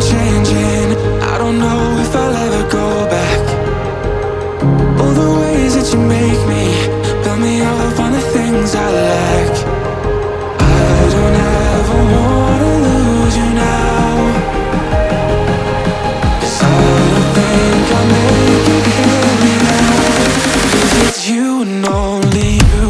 changing. I don't know if I'll ever go back. All the ways that you make me, build me up on the things I lack. I don't ever wanna lose you now, 'cause I don't think I'll make it here without. 'Cause it's you and only you.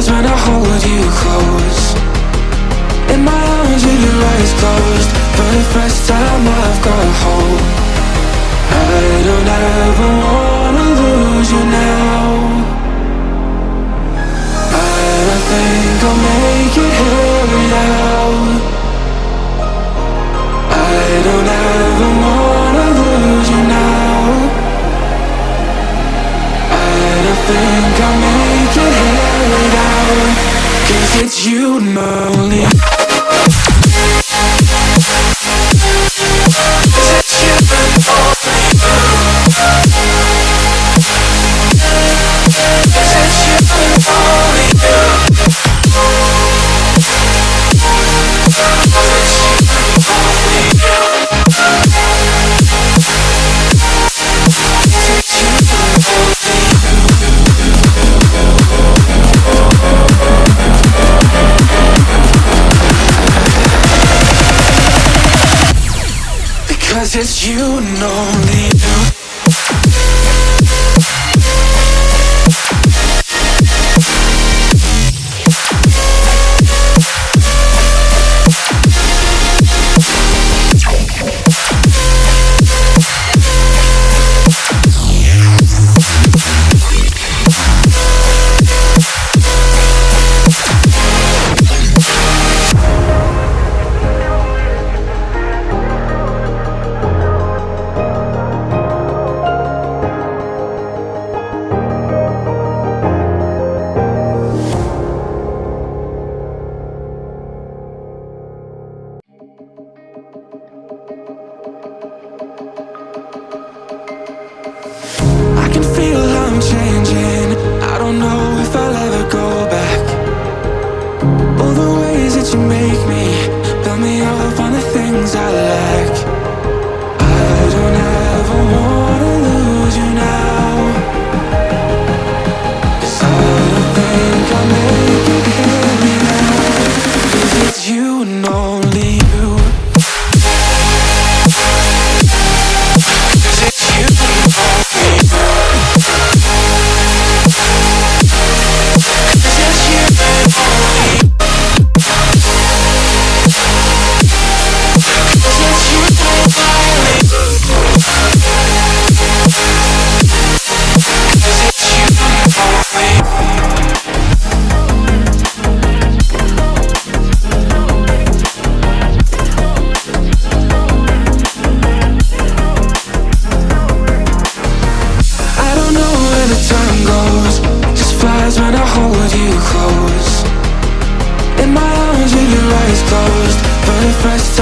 When I hold you close in my arms with your eyes closed, for the first time I've got hope. I don't ever wanna lose you now. I don't think I'll make it here without. I don't ever wanna lose you now. I don't think I'll make it here without. 'Cause it's you and only. Cause it's you and only you. Changing, I don't know if I'll ever go back. All the ways that you make me, build me up on the things I lack. I don't ever wanna lose you now, 'cause I don't think I'll make it here without. 'Cause it's you and only you. When I hold you close in my arms with your eyes closed, for the first time